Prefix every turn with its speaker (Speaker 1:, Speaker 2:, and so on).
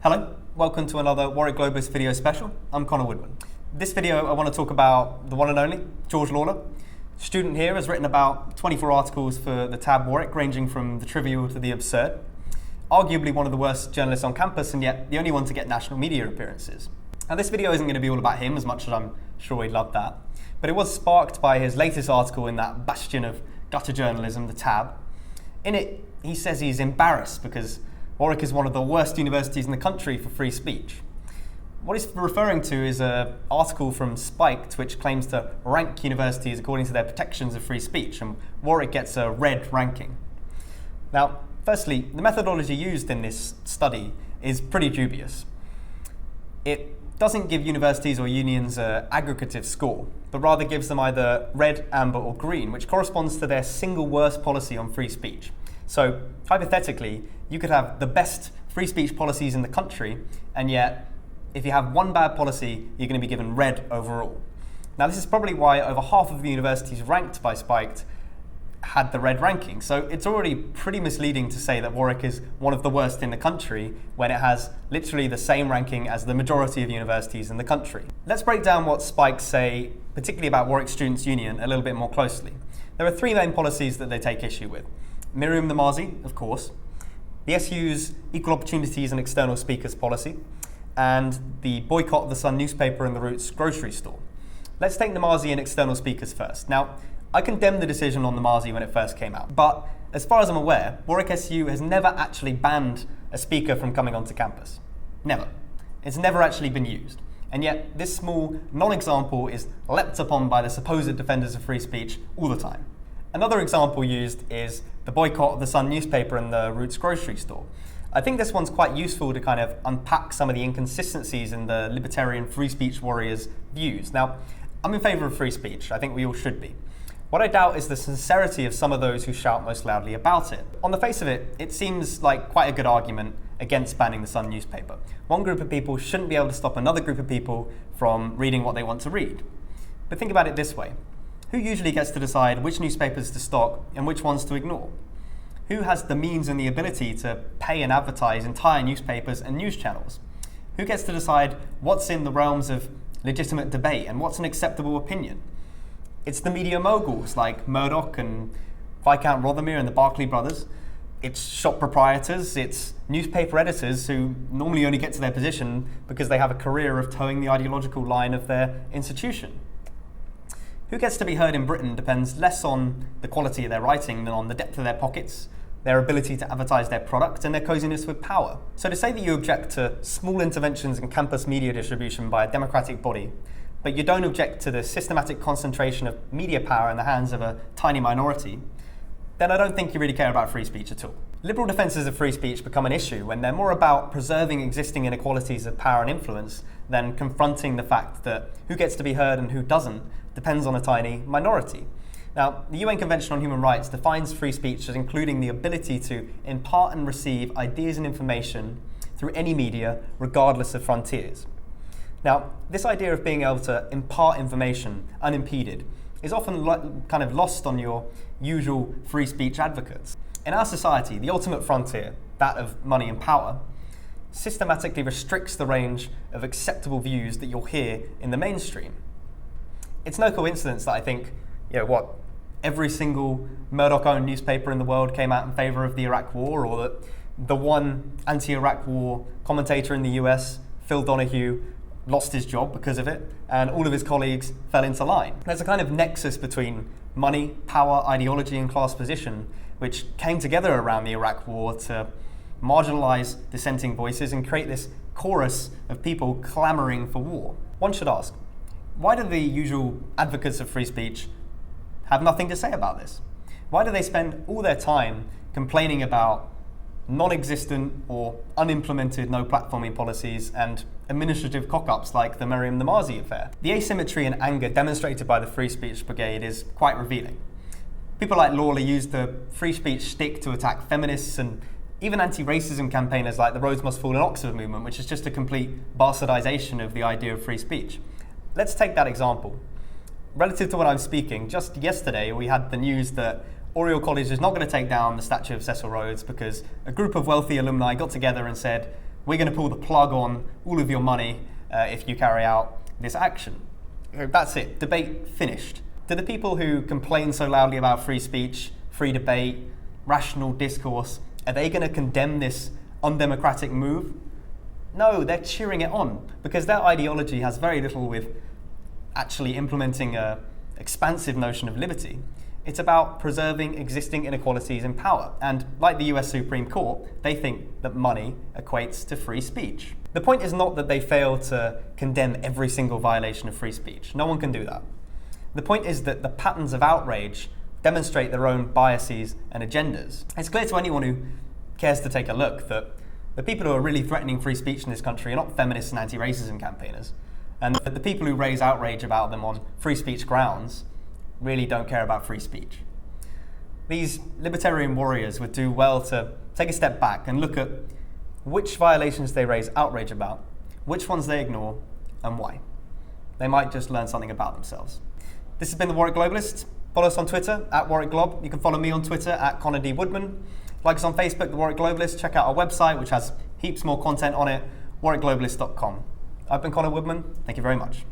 Speaker 1: Hello, welcome to another Warwick Globalist video special. I'm Connor Woodman. This video I want to talk about the one and only George Lawlor. Student here has written about 24 articles for the tab Warwick, ranging from the trivial to the absurd. Arguably one of the worst journalists on campus, and yet the only one to get national media appearances. Now this video isn't going to be all about him, as much as I'm sure he'd love that, but it was sparked by his latest article in that bastion of gutter journalism, the tab. In it, he says he's embarrassed because Warwick is one of the worst universities in the country for free speech. What he's referring to is an article from Spiked which claims to rank universities according to their protections of free speech, and Warwick gets a red ranking. Now, firstly, the methodology used in this study is pretty dubious. It doesn't give universities or unions an aggregative score, but rather gives them either red, amber, or green, which corresponds to their single worst policy on free speech. So, hypothetically, you could have the best free speech policies in the country, and yet, if you have one bad policy, you're going to be given red overall. Now, this is probably why over half of the universities ranked by Spiked had the red ranking. So it's already pretty misleading to say that Warwick is one of the worst in the country when it has literally the same ranking as the majority of universities in the country. Let's break down what Spiked say, particularly about Warwick Students' Union, a little bit more closely. There are three main policies that they take issue with. Miriam Namazi, of course, the SU's Equal Opportunities and External Speakers policy, and the boycott of the Sun newspaper and the Roots grocery store. Let's take Namazi and external speakers first. Now, I condemned the decision on Namazi when it first came out, but as far as I'm aware, Warwick SU has never actually banned a speaker from coming onto campus. Never. It's never actually been used. And yet, this small non-example is leapt upon by the supposed defenders of free speech all the time. Another example used is the boycott of the Sun newspaper and the Roots grocery store. I think this one's quite useful to kind of unpack some of the inconsistencies in the libertarian free speech warriors' views. Now, I'm in favour of free speech. I think we all should be. What I doubt is the sincerity of some of those who shout most loudly about it. On the face of it, it seems like quite a good argument against banning the Sun newspaper. One group of people shouldn't be able to stop another group of people from reading what they want to read. But think about it this way. Who usually gets to decide which newspapers to stock and which ones to ignore? Who has the means and the ability to pay and advertise entire newspapers and news channels? Who gets to decide what's in the realms of legitimate debate and what's an acceptable opinion? It's the media moguls like Murdoch and Viscount Rothermere and the Barclay brothers. It's shop proprietors, it's newspaper editors who normally only get to their position because they have a career of towing the ideological line of their institution. Who gets to be heard in Britain depends less on the quality of their writing than on the depth of their pockets, their ability to advertise their product, and their coziness with power. So to say that you object to small interventions in campus media distribution by a democratic body, but you don't object to the systematic concentration of media power in the hands of a tiny minority, then I don't think you really care about free speech at all. Liberal defences of free speech become an issue when they're more about preserving existing inequalities of power and influence than confronting the fact that who gets to be heard and who doesn't depends on a tiny minority. Now, the UN Convention on Human Rights defines free speech as including the ability to impart and receive ideas and information through any media, regardless of frontiers. Now, this idea of being able to impart information unimpeded is often kind of lost on your usual free speech advocates. In our society, the ultimate frontier, that of money and power, systematically restricts the range of acceptable views that you'll hear in the mainstream. It's no coincidence that I think, every single Murdoch-owned newspaper in the world came out in favour of the Iraq War, or that the one anti-Iraq war commentator in the US, Phil Donahue, lost his job because of it, and all of his colleagues fell into line. There's a kind of nexus between money, power, ideology, and class position, which came together around the Iraq war to marginalise dissenting voices and create this chorus of people clamouring for war. One should ask, why do the usual advocates of free speech have nothing to say about this? Why do they spend all their time complaining about non-existent or unimplemented no-platforming policies and administrative cock-ups like the Miriam Namazi affair? The asymmetry and anger demonstrated by the Free Speech Brigade is quite revealing. People like Lawlor use the free speech stick to attack feminists and even anti-racism campaigners like the Roads Must Fall in Oxford movement, which is just a complete bastardization of the idea of free speech. Let's take that example. Relative to when I'm speaking, just yesterday we had the news that Oriel College is not going to take down the statue of Cecil Rhodes because a group of wealthy alumni got together and said, we're going to pull the plug on all of your money if you carry out this action. That's it. Debate finished. Do the people who complain so loudly about free speech, free debate, rational discourse, are they going to condemn this undemocratic move? No, they're cheering it on because their ideology has very little with actually implementing an expansive notion of liberty. It's about preserving existing inequalities in power. And like the US Supreme Court, they think that money equates to free speech. The point is not that they fail to condemn every single violation of free speech. No one can do that. The point is that the patterns of outrage demonstrate their own biases and agendas. It's clear to anyone who cares to take a look that the people who are really threatening free speech in this country are not feminists and anti-racism campaigners, and that the people who raise outrage about them on free speech grounds really don't care about free speech. These libertarian warriors would do well to take a step back and look at which violations they raise outrage about, which ones they ignore, and why. They might just learn something about themselves. This has been the Warwick Globalist. Follow us on Twitter, @WarwickGlob. You can follow me on Twitter, @Connor D. Woodman. Like us on Facebook, the Warwick Globalist. Check out our website, which has heaps more content on it, warwickglobalist.com. I've been Connor Woodman. Thank you very much.